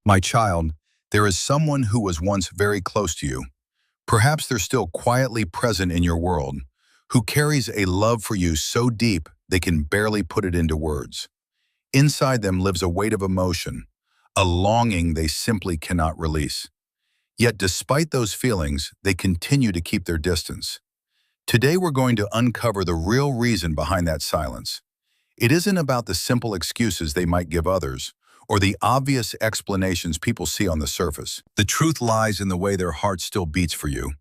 My child, there is someone who was once very close to you. Perhaps they're still quietly present in your world, who carries a love for you so deep they can barely put it into words. Inside them lives a weight of emotion, a longing they simply cannot release. Yet despite those feelings, they continue to keep their distance. Today we're going to uncover the real reason behind that silence. It isn't about the simple excuses they might give others, or the obvious explanations people see on the surface. The truth lies in the way their heart still beats for you,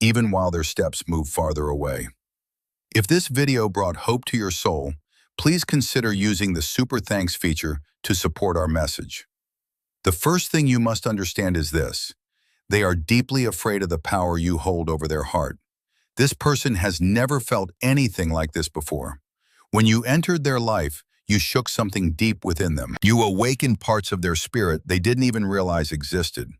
even while their steps move farther away. If this video brought hope to your soul, please consider using the Super Thanks feature to support our message. The first thing you must understand is this: they are deeply afraid of the power you hold over their heart. This person has never felt anything like this before. When you entered their life, you shook something deep within them. You awakened parts of their spirit they didn't even realize existed.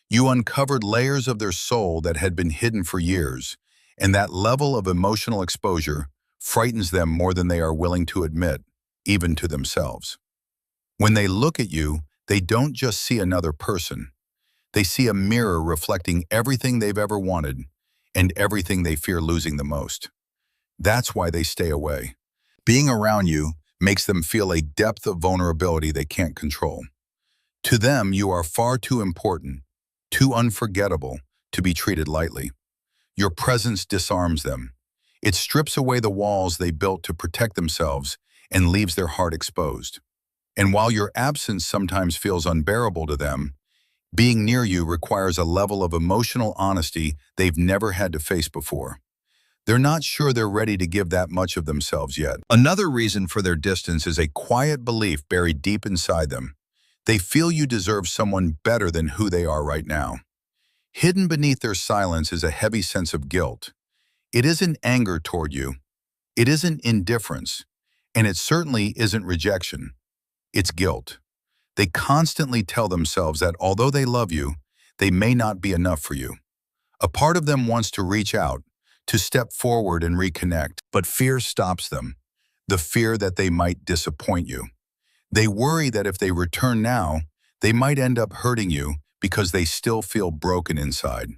You uncovered layers of their soul that had been hidden for years, and that level of emotional exposure frightens them more than they are willing to admit, even to themselves. When they look at you, they don't just see another person. They see a mirror reflecting everything they've ever wanted and everything they fear losing the most. That's why they stay away. Being around you makes them feel a depth of vulnerability they can't control. To them, you are far too important, too unforgettable to be treated lightly. Your presence disarms them. It strips away the walls they built to protect themselves and leaves their heart exposed. And while your absence sometimes feels unbearable to them, being near you requires a level of emotional honesty they've never had to face before. They're not sure they're ready to give that much of themselves yet. Another reason for their distance is a quiet belief buried deep inside them. They feel you deserve someone better than who they are right now. Hidden beneath their silence is a heavy sense of guilt. It isn't anger toward you. It isn't indifference. And it certainly isn't rejection. It's guilt. They constantly tell themselves that although they love you, they may not be enough for you. A part of them wants to reach out, to step forward and reconnect, but fear stops them. The fear that they might disappoint you. They worry that if they return now, they might end up hurting you because they still feel broken inside.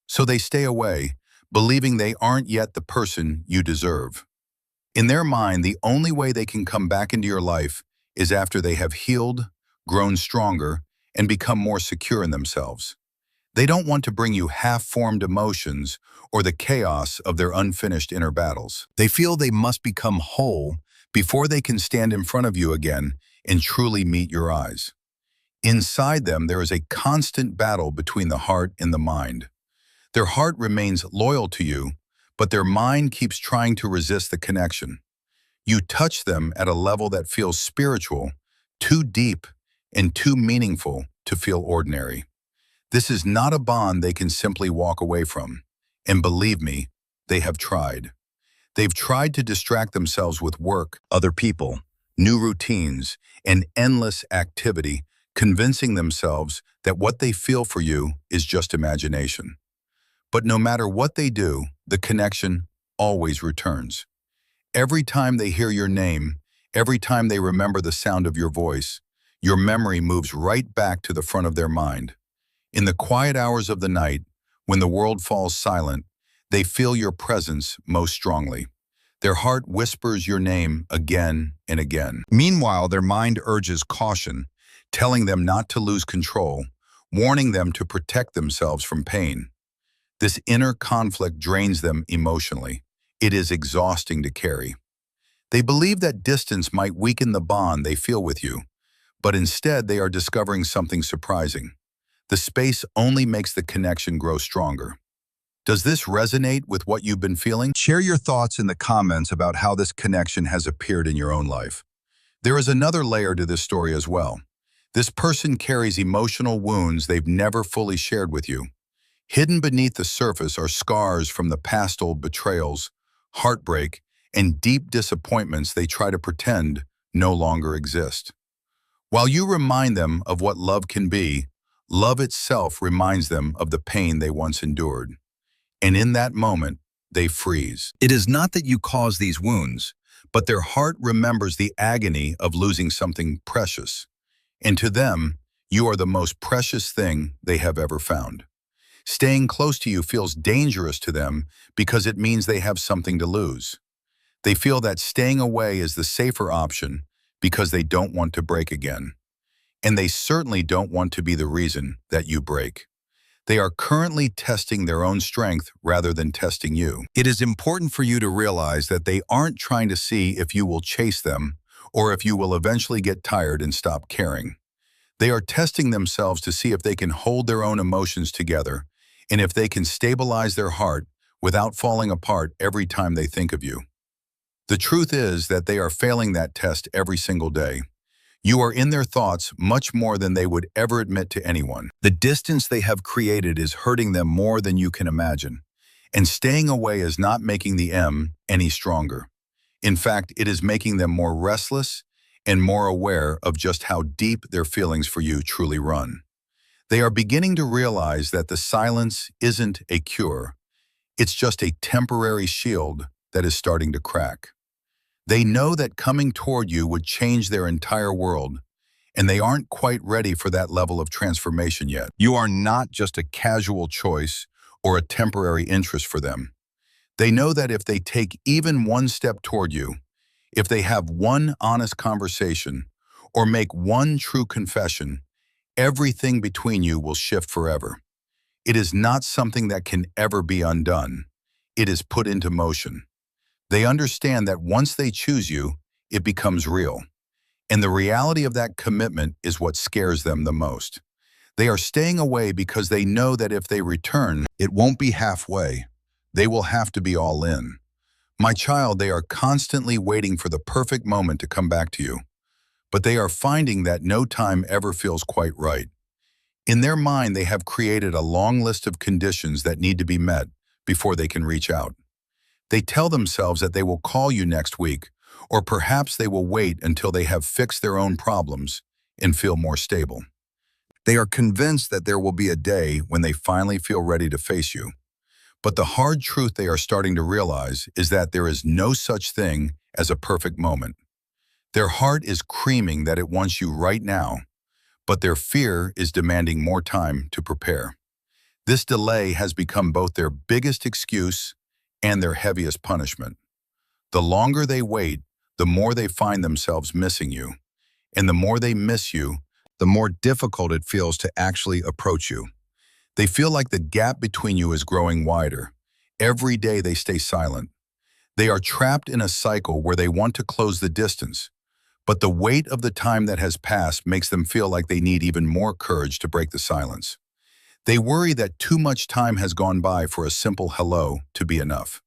So they stay away, believing they aren't yet the person you deserve. In their mind, the only way they can come back into your life is after they have healed, grown stronger, and become more secure in themselves. They don't want to bring you half-formed emotions or the chaos of their unfinished inner battles. They feel they must become whole before they can stand in front of you again and truly meet your eyes. Inside them, there is a constant battle between the heart and the mind. Their heart remains loyal to you, but their mind keeps trying to resist the connection. You touch them at a level that feels spiritual, too deep, and too meaningful to feel ordinary. This is not a bond they can simply walk away from. And believe me, they have tried. They've tried to distract themselves with work, other people, new routines, and endless activity, convincing themselves that what they feel for you is just imagination. But no matter what they do, the connection always returns. Every time they hear your name, every time they remember the sound of your voice, your memory moves right back to the front of their mind. In the quiet hours of the night, when the world falls silent, they feel your presence most strongly. Their heart whispers your name again and again. Meanwhile, their mind urges caution, telling them not to lose control, warning them to protect themselves from pain. This inner conflict drains them emotionally. It is exhausting to carry. They believe that distance might weaken the bond they feel with you, but instead they are discovering something surprising. The space only makes the connection grow stronger. Does this resonate with what you've been feeling? Share your thoughts in the comments about how this connection has appeared in your own life. There is another layer to this story as well. This person carries emotional wounds they've never fully shared with you. Hidden beneath the surface are scars from the past old betrayals, heartbreak, and deep disappointments they try to pretend no longer exist. While you remind them of what love can be, love itself reminds them of the pain they once endured. And in that moment, they freeze. It is not that you cause these wounds, but their heart remembers the agony of losing something precious. And to them, You are the most precious thing they have ever found. Staying close to you feels dangerous to them because it means they have something to lose. They feel that staying away is the safer option because they don't want to break again. And they certainly don't want to be the reason that you break. They are currently testing their own strength rather than testing you. It is important for you to realize that they aren't trying to see if you will chase them or if you will eventually get tired and stop caring. They are testing themselves to see if they can hold their own emotions together and if they can stabilize their heart without falling apart every time they think of you. The truth is that they are failing that test every single day. You are in their thoughts much more than they would ever admit to anyone. The distance they have created is hurting them more than you can imagine. And staying away is not making the M any stronger. In fact, it is making them more restless and more aware of just how deep their feelings for you truly run. They are beginning to realize that the silence isn't a cure. It's just a temporary shield that is starting to crack. They know that coming toward you would change their entire world, and they aren't quite ready for that level of transformation yet. You are not just a casual choice or a temporary interest for them. They know that if they take even one step toward you, if they have one honest conversation or make one true confession, everything between you will shift forever. It is not something that can ever be undone. It is put into motion. They understand that once they choose you, it becomes real. And the reality of that commitment is what scares them the most. They are staying away because they know that if they return, it won't be halfway. They will have to be all in. My child, they are constantly waiting for the perfect moment to come back to you. But they are finding that no time ever feels quite right. In their mind, they have created a long list of conditions that need to be met before they can reach out. They tell themselves that they will call you next week, or perhaps they will wait until they have fixed their own problems and feel more stable. They are convinced that there will be a day when they finally feel ready to face you. But the hard truth they are starting to realize is that there is no such thing as a perfect moment. Their heart is screaming that it wants you right now, but their fear is demanding more time to prepare. This delay has become both their biggest excuse and their heaviest punishment. The longer they wait, the more they find themselves missing you. And the more they miss you, the more difficult it feels to actually approach you. They feel like the gap between you is growing wider. Every day they stay silent. They are trapped in a cycle where they want to close the distance, but the weight of the time that has passed makes them feel like they need even more courage to break the silence. They worry that too much time has gone by for a simple hello to be enough.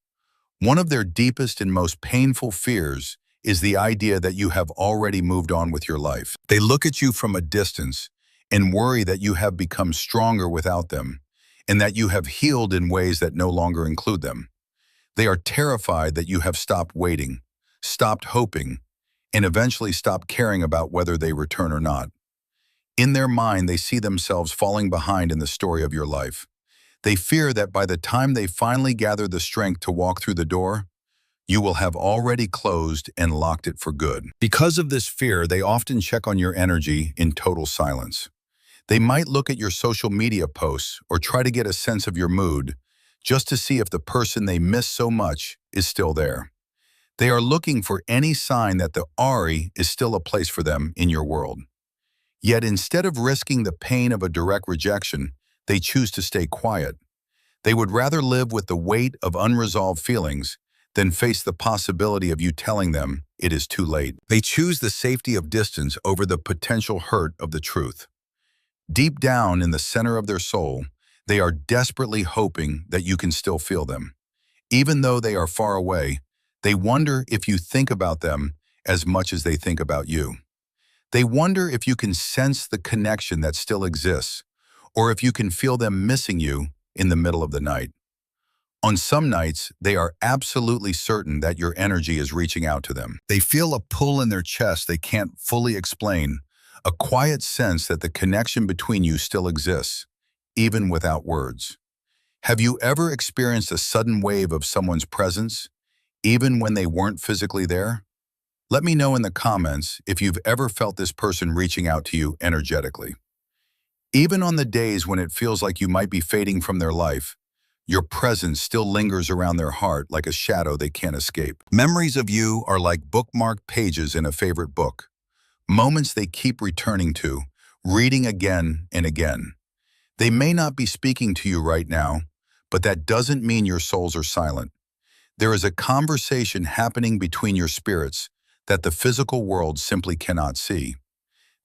One of their deepest and most painful fears is the idea that you have already moved on with your life. They look at you from a distance and worry that you have become stronger without them and that you have healed in ways that no longer include them. They are terrified that you have stopped waiting, stopped hoping, and eventually stopped caring about whether they return or not. In their mind, they see themselves falling behind in the story of your life. They fear that by the time they finally gather the strength to walk through the door, you will have already closed and locked it for good. Because of this fear, they often check on your energy in total silence. They might look at your social media posts or try to get a sense of your mood just to see if the person they miss so much is still there. They are looking for any sign that the Ari is still a place for them in your world. Yet instead of risking the pain of a direct rejection, they choose to stay quiet. They would rather live with the weight of unresolved feelings than face the possibility of you telling them it is too late. They choose the safety of distance over the potential hurt of the truth. Deep down in the center of their soul, they are desperately hoping that you can still feel them. Even though they are far away, they wonder if you think about them as much as they think about you. They wonder if you can sense the connection that still exists, or if you can feel them missing you in the middle of the night. On some nights, they are absolutely certain that your energy is reaching out to them. They feel a pull in their chest they can't fully explain, a quiet sense that the connection between you still exists, even without words. Have you ever experienced a sudden wave of someone's presence, even when they weren't physically there? Let me know in the comments if you've ever felt this person reaching out to you energetically. Even on the days when it feels like you might be fading from their life, your presence still lingers around their heart like a shadow they can't escape. Memories of you are like bookmarked pages in a favorite book, moments they keep returning to, reading again and again. They may not be speaking to you right now, but that doesn't mean your souls are silent. There is a conversation happening between your spirits that the physical world simply cannot see.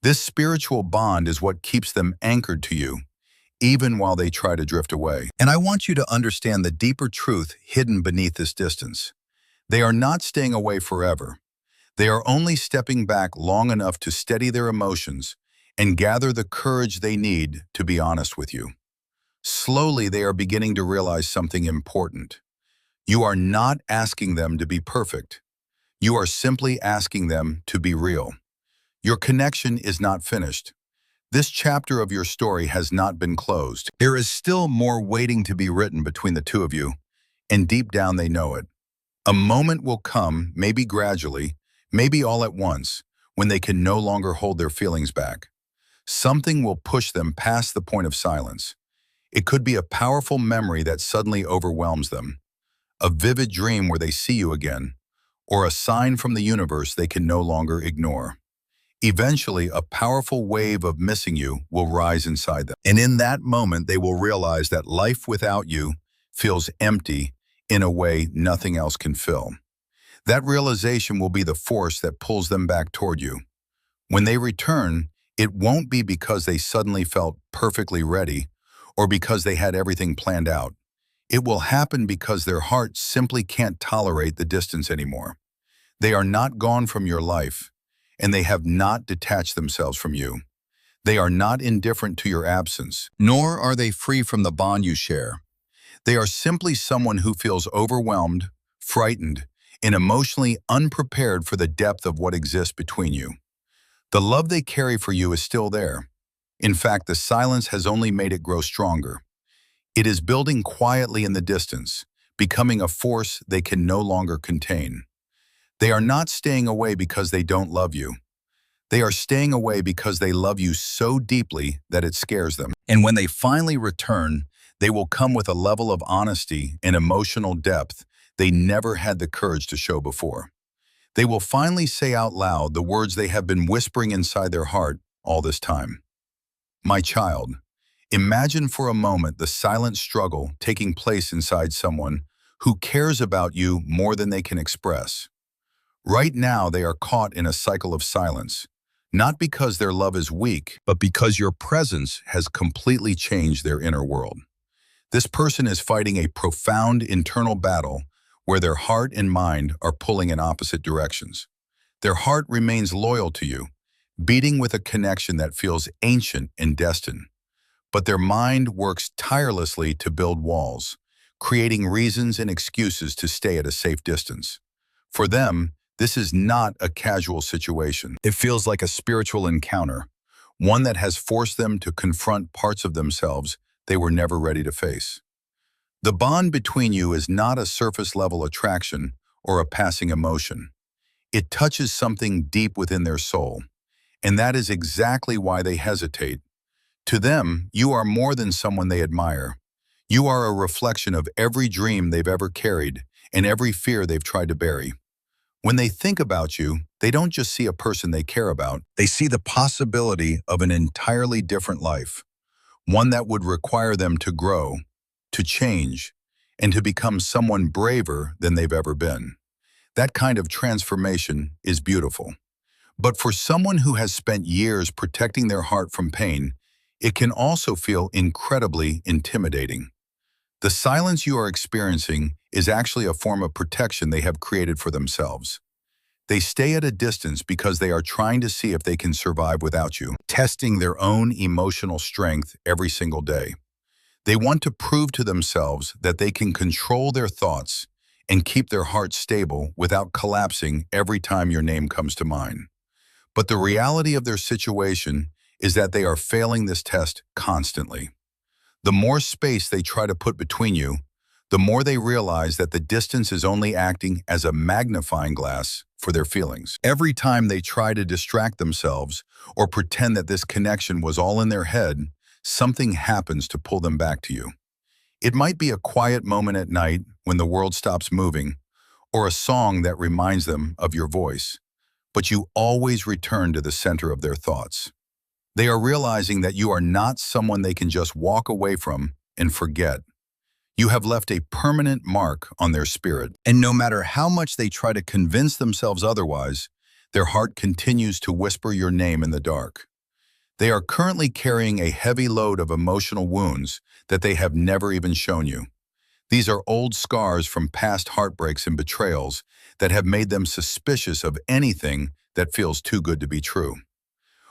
This spiritual bond is what keeps them anchored to you, even while they try to drift away. And I want you to understand the deeper truth hidden beneath this distance. They are not staying away forever. They are only stepping back long enough to steady their emotions and gather the courage they need to be honest with you. Slowly, they are beginning to realize something important. You are not asking them to be perfect. You are simply asking them to be real. Your connection is not finished. This chapter of your story has not been closed. There is still more waiting to be written between the two of you, and deep down they know it. A moment will come, maybe gradually, maybe all at once, when they can no longer hold their feelings back. Something will push them past the point of silence. It could be a powerful memory that suddenly overwhelms them, a vivid dream where they see you again, or a sign from the universe they can no longer ignore. Eventually, a powerful wave of missing you will rise inside them. And in that moment, they will realize that life without you feels empty in a way nothing else can fill. That realization will be the force that pulls them back toward you. When they return, it won't be because they suddenly felt perfectly ready or because they had everything planned out. It will happen because their heart simply can't tolerate the distance anymore. They are not gone from your life, and they have not detached themselves from you. They are not indifferent to your absence, nor are they free from the bond you share. They are simply someone who feels overwhelmed, frightened, and emotionally unprepared for the depth of what exists between you. The love they carry for you is still there. In fact, the silence has only made it grow stronger. It is building quietly in the distance, becoming a force they can no longer contain. They are not staying away because they don't love you. They are staying away because they love you so deeply that it scares them. And when they finally return, they will come with a level of honesty and emotional depth they never had the courage to show before. They will finally say out loud the words they have been whispering inside their heart all this time. My child, imagine for a moment the silent struggle taking place inside someone who cares about you more than they can express. Right now, they are caught in a cycle of silence, not because their love is weak, but because your presence has completely changed their inner world. This person is fighting a profound internal battle where their heart and mind are pulling in opposite directions. Their heart remains loyal to you, beating with a connection that feels ancient and destined. But their mind works tirelessly to build walls, creating reasons and excuses to stay at a safe distance. For them, this is not a casual situation. It feels like a spiritual encounter, one that has forced them to confront parts of themselves they were never ready to face. The bond between you is not a surface-level attraction or a passing emotion. It touches something deep within their soul, and that is exactly why they hesitate. To them, you are more than someone they admire. You are a reflection of every dream they've ever carried and every fear they've tried to bury. When they think about you, they don't just see a person they care about, they see the possibility of an entirely different life, one that would require them to grow, to change, and to become someone braver than they've ever been. That kind of transformation is beautiful. But for someone who has spent years protecting their heart from pain, it can also feel incredibly intimidating. The silence you are experiencing is actually a form of protection they have created for themselves. They stay at a distance because they are trying to see if they can survive without you, testing their own emotional strength every single day. They want to prove to themselves that they can control their thoughts and keep their hearts stable without collapsing every time your name comes to mind. But the reality of their situation is that they are failing this test constantly. The more space they try to put between you, the more they realize that the distance is only acting as a magnifying glass for their feelings. Every time they try to distract themselves or pretend that this connection was all in their head, something happens to pull them back to you. It might be a quiet moment at night when the world stops moving, or a song that reminds them of your voice, but you always return to the center of their thoughts. They are realizing that you are not someone they can just walk away from and forget. You have left a permanent mark on their spirit, and no matter how much they try to convince themselves otherwise, their heart continues to whisper your name in the dark. They are currently carrying a heavy load of emotional wounds that they have never even shown you. These are old scars from past heartbreaks and betrayals that have made them suspicious of anything that feels too good to be true.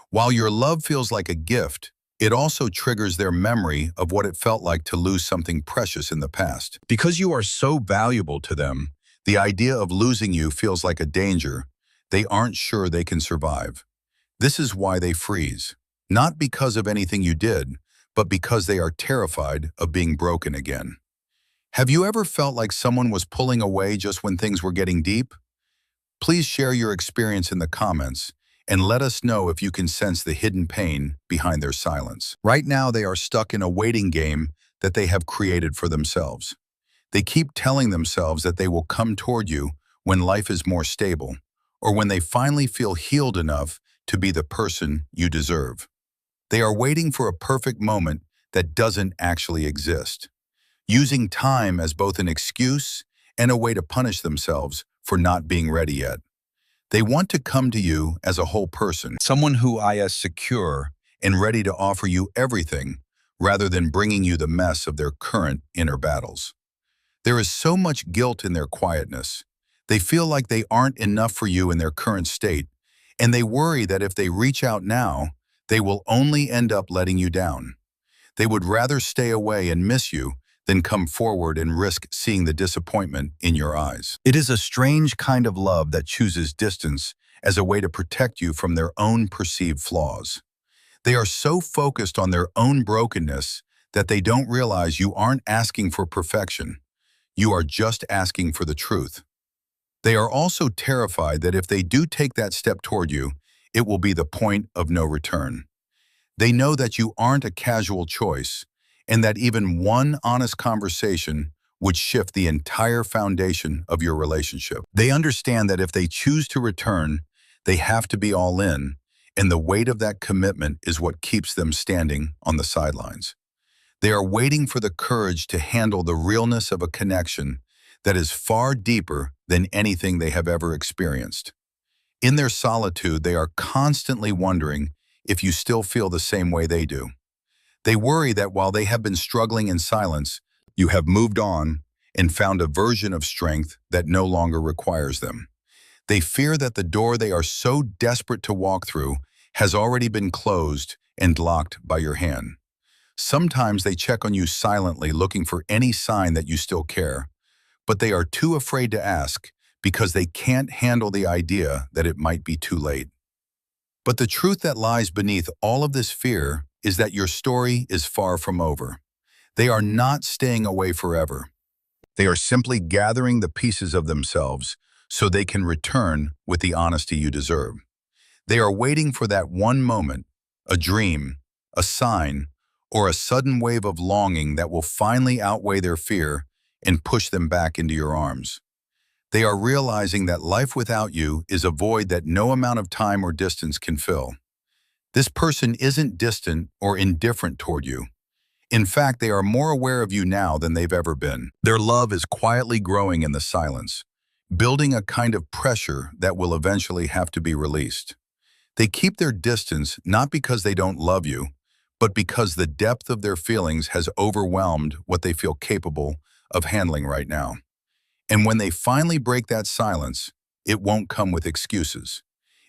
While your love feels like a gift, it also triggers their memory of what it felt like to lose something precious in the past. Because you are so valuable to them, the idea of losing you feels like a danger they aren't sure they can survive. This is why they freeze. Not because of anything you did, but because they are terrified of being broken again. Have you ever felt like someone was pulling away just when things were getting deep? Please share your experience in the comments and let us know if you can sense the hidden pain behind their silence. Right now, they are stuck in a waiting game that they have created for themselves. They keep telling themselves that they will come toward you when life is more stable, or when they finally feel healed enough to be the person you deserve. They are waiting for a perfect moment that doesn't actually exist, using time as both an excuse and a way to punish themselves for not being ready yet. They want to come to you as a whole person, someone who is secure and ready to offer you everything, rather than bringing you the mess of their current inner battles. There is so much guilt in their quietness. They feel like they aren't enough for you in their current state, and they worry that if they reach out now, they will only end up letting you down. They would rather stay away and miss you than come forward and risk seeing the disappointment in your eyes. It is a strange kind of love that chooses distance as a way to protect you from their own perceived flaws. They are so focused on their own brokenness that they don't realize you aren't asking for perfection. You are just asking for the truth. They are also terrified that if they do take that step toward you, it will be the point of no return. They know that you aren't a casual choice, and that even one honest conversation would shift the entire foundation of your relationship. They understand that if they choose to return, they have to be all in, and the weight of that commitment is what keeps them standing on the sidelines. They are waiting for the courage to handle the realness of a connection that is far deeper than anything they have ever experienced. In their solitude, they are constantly wondering if you still feel the same way they do. They worry that while they have been struggling in silence, you have moved on and found a version of strength that no longer requires them. They fear that the door they are so desperate to walk through has already been closed and locked by your hand. Sometimes they check on you silently, looking for any sign that you still care, but they are too afraid to ask because they can't handle the idea that it might be too late. But the truth that lies beneath all of this fear is that your story is far from over. They are not staying away forever. They are simply gathering the pieces of themselves so they can return with the honesty you deserve. They are waiting for that one moment, a dream, a sign, or a sudden wave of longing that will finally outweigh their fear and push them back into your arms. They are realizing that life without you is a void that no amount of time or distance can fill. This person isn't distant or indifferent toward you. In fact, they are more aware of you now than they've ever been. Their love is quietly growing in the silence, building a kind of pressure that will eventually have to be released. They keep their distance not because they don't love you, but because the depth of their feelings has overwhelmed what they feel capable of handling right now. And when they finally break that silence, it won't come with excuses.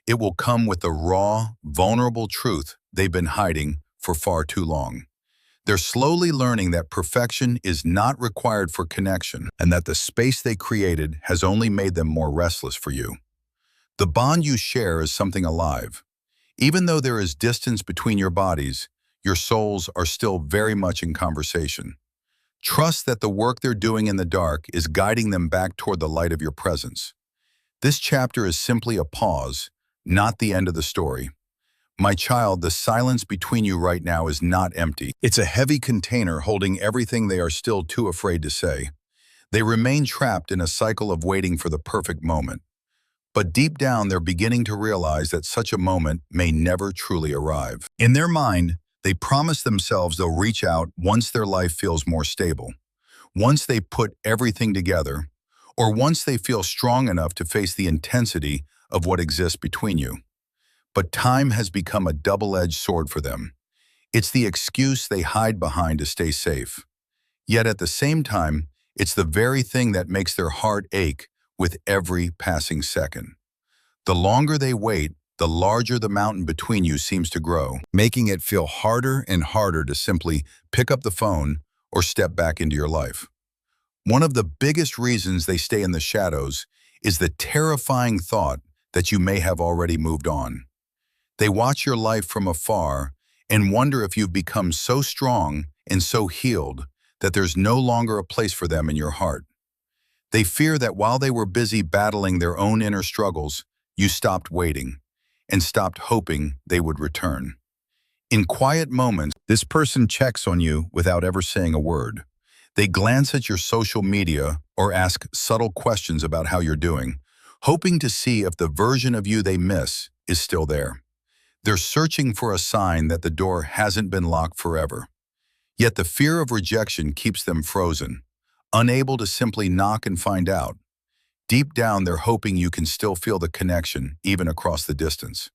It will come with the raw, vulnerable truth they've been hiding for far too long. They're slowly learning that perfection is not required for connection, and that the space they created has only made them more restless for you. The bond you share is something alive. Even though there is distance between your bodies, your souls are still very much in conversation. Trust that the work they're doing in the dark is guiding them back toward the light of your presence. This chapter is simply a pause, not the end of the story. My child, the silence between you right now is not empty. It's a heavy container holding everything they are still too afraid to say. They remain trapped in a cycle of waiting for the perfect moment. But deep down, they're beginning to realize that such a moment may never truly arrive. In their mind, they promise themselves they'll reach out once their life feels more stable, once they put everything together, or once they feel strong enough to face the intensity of what exists between you. But time has become a double-edged sword for them. It's the excuse they hide behind to stay safe. Yet at the same time, it's the very thing that makes their heart ache with every passing second. The longer they wait, the larger the mountain between you seems to grow, making it feel harder and harder to simply pick up the phone or step back into your life. One of the biggest reasons they stay in the shadows is the terrifying thought that you may have already moved on. They watch your life from afar and wonder if you've become so strong and so healed that there's no longer a place for them in your heart. They fear that while they were busy battling their own inner struggles, you stopped waiting and stopped hoping they would return. In quiet moments, this person checks on you without ever saying a word. They glance at your social media or ask subtle questions about how you're doing, hoping to see if the version of you they miss is still there. They're searching for a sign that the door hasn't been locked forever. Yet the fear of rejection keeps them frozen, unable to simply knock and find out. Deep down, they're hoping you can still feel the connection, even across the distance.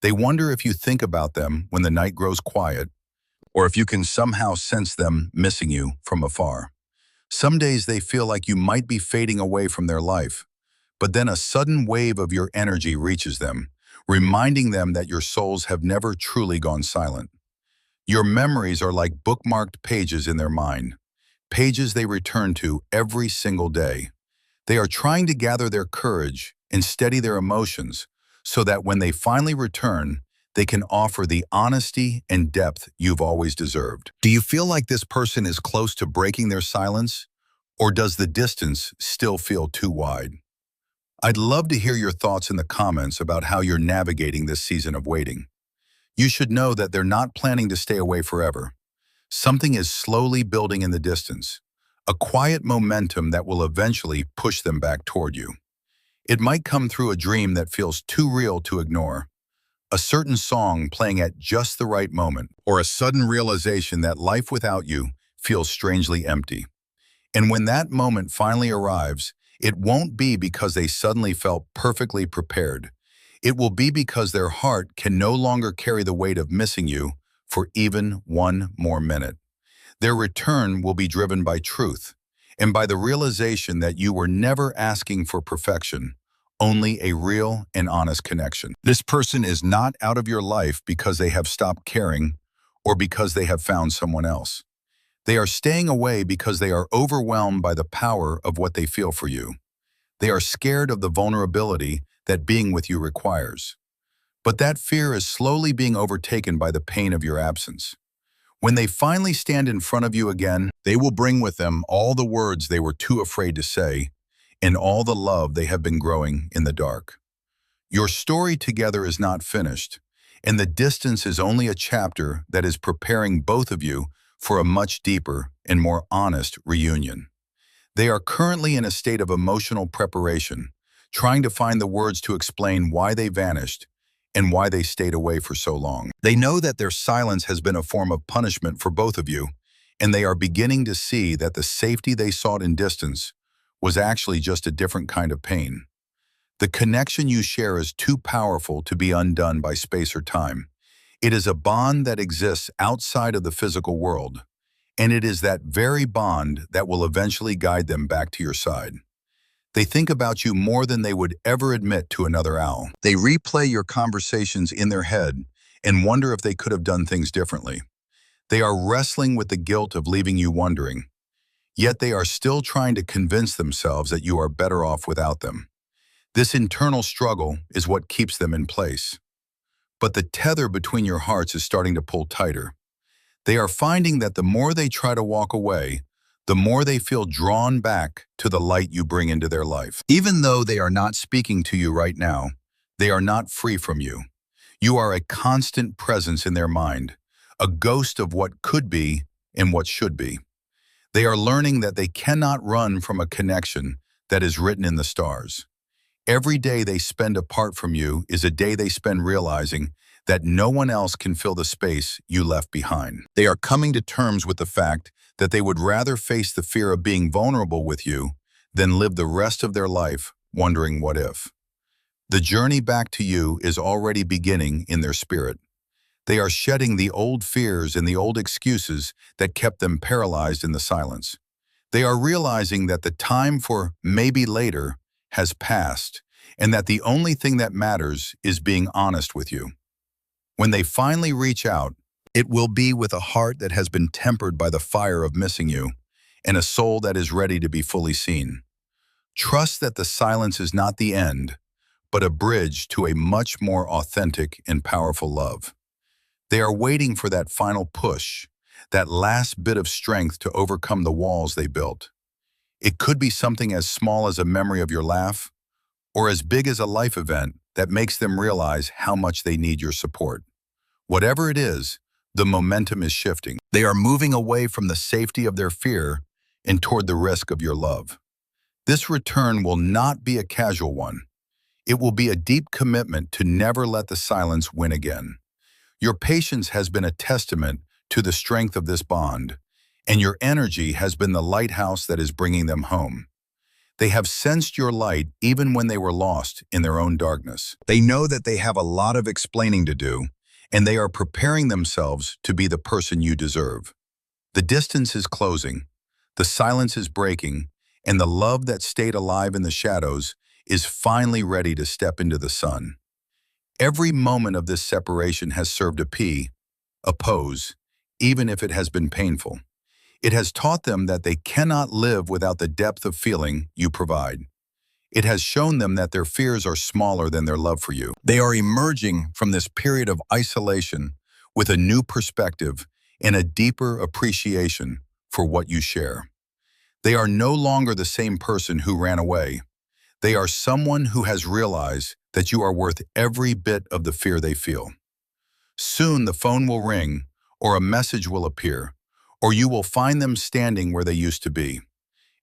They wonder if you think about them when the night grows quiet, or if you can somehow sense them missing you from afar. Some days they feel like you might be fading away from their life, but then a sudden wave of your energy reaches them, reminding them that your souls have never truly gone silent. Your memories are like bookmarked pages in their mind, pages they return to every single day. They are trying to gather their courage and steady their emotions so that when they finally return, they can offer the honesty and depth you've always deserved. Do you feel like this person is close to breaking their silence, or does the distance still feel too wide? I'd love to hear your thoughts in the comments about how you're navigating this season of waiting. You should know that they're not planning to stay away forever. Something is slowly building in the distance, a quiet momentum that will eventually push them back toward you. It might come through a dream that feels too real to ignore, a certain song playing at just the right moment, or a sudden realization that life without you feels strangely empty. And when that moment finally arrives, it won't be because they suddenly felt perfectly prepared. It will be because their heart can no longer carry the weight of missing you for even one more minute. Their return will be driven by truth and by the realization that you were never asking for perfection, only a real and honest connection. This person is not out of your life because they have stopped caring or because they have found someone else. They are staying away because they are overwhelmed by the power of what they feel for you. They are scared of the vulnerability that being with you requires. But that fear is slowly being overtaken by the pain of your absence. When they finally stand in front of you again, they will bring with them all the words they were too afraid to say and all the love they have been growing in the dark. Your story together is not finished, and the distance is only a chapter that is preparing both of you for a much deeper and more honest reunion. They are currently in a state of emotional preparation, trying to find the words to explain why they vanished and why they stayed away for so long. They know that their silence has been a form of punishment for both of you, and they are beginning to see that the safety they sought in distance was actually just a different kind of pain. The connection you share is too powerful to be undone by space or time. It is a bond that exists outside of the physical world, and it is that very bond that will eventually guide them back to your side. They think about you more than they would ever admit to another owl. They replay your conversations in their head and wonder if they could have done things differently. They are wrestling with the guilt of leaving you wondering, yet they are still trying to convince themselves that you are better off without them. This internal struggle is what keeps them in place. But the tether between your hearts is starting to pull tighter. They are finding that the more they try to walk away, the more they feel drawn back to the light you bring into their life. Even though they are not speaking to you right now, they are not free from you. You are a constant presence in their mind, a ghost of what could be and what should be. They are learning that they cannot run from a connection that is written in the stars. Every day they spend apart from you is a day they spend realizing that no one else can fill the space you left behind. They are coming to terms with the fact that they would rather face the fear of being vulnerable with you than live the rest of their life wondering what if. The journey back to you is already beginning in their spirit. They are shedding the old fears and the old excuses that kept them paralyzed in the silence. They are realizing that the time for maybe later has passed and that the only thing that matters is being honest with you. When they finally reach out, it will be with a heart that has been tempered by the fire of missing you and a soul that is ready to be fully seen. Trust that the silence is not the end, but a bridge to a much more authentic and powerful love. They are waiting for that final push, that last bit of strength to overcome the walls they built. It could be something as small as a memory of your laugh, or as big as a life event that makes them realize how much they need your support. Whatever it is, the momentum is shifting. They are moving away from the safety of their fear and toward the risk of your love. This return will not be a casual one. It will be a deep commitment to never let the silence win again. Your patience has been a testament to the strength of this bond, and your energy has been the lighthouse that is bringing them home. They have sensed your light even when they were lost in their own darkness. They know that they have a lot of explaining to do, and they are preparing themselves to be the person you deserve. The distance is closing, the silence is breaking, and the love that stayed alive in the shadows is finally ready to step into the sun. Every moment of this separation has served a pose, even if it has been painful. It has taught them that they cannot live without the depth of feeling you provide. It has shown them that their fears are smaller than their love for you. They are emerging from this period of isolation with a new perspective and a deeper appreciation for what you share. They are no longer the same person who ran away. They are someone who has realized that you are worth every bit of the fear they feel. Soon the phone will ring, or a message will appear, or you will find them standing where they used to be.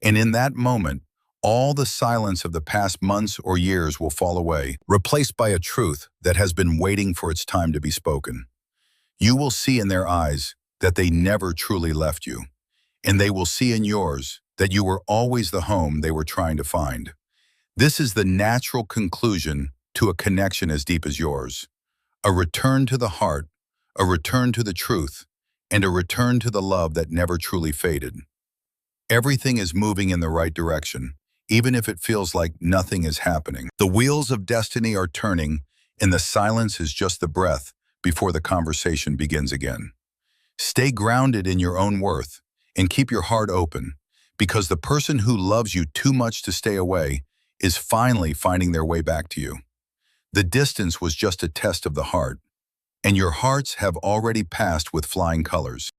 And in that moment, all the silence of the past months or years will fall away, replaced by a truth that has been waiting for its time to be spoken. You will see in their eyes that they never truly left you, and they will see in yours that you were always the home they were trying to find. This is the natural conclusion to a connection as deep as yours. A return to the heart, a return to the truth, and a return to the love that never truly faded. Everything is moving in the right direction, even if it feels like nothing is happening. The wheels of destiny are turning, and the silence is just the breath before the conversation begins again. Stay grounded in your own worth and keep your heart open, because the person who loves you too much to stay away is finally finding their way back to you. The distance was just a test of the heart, and your hearts have already passed with flying colors.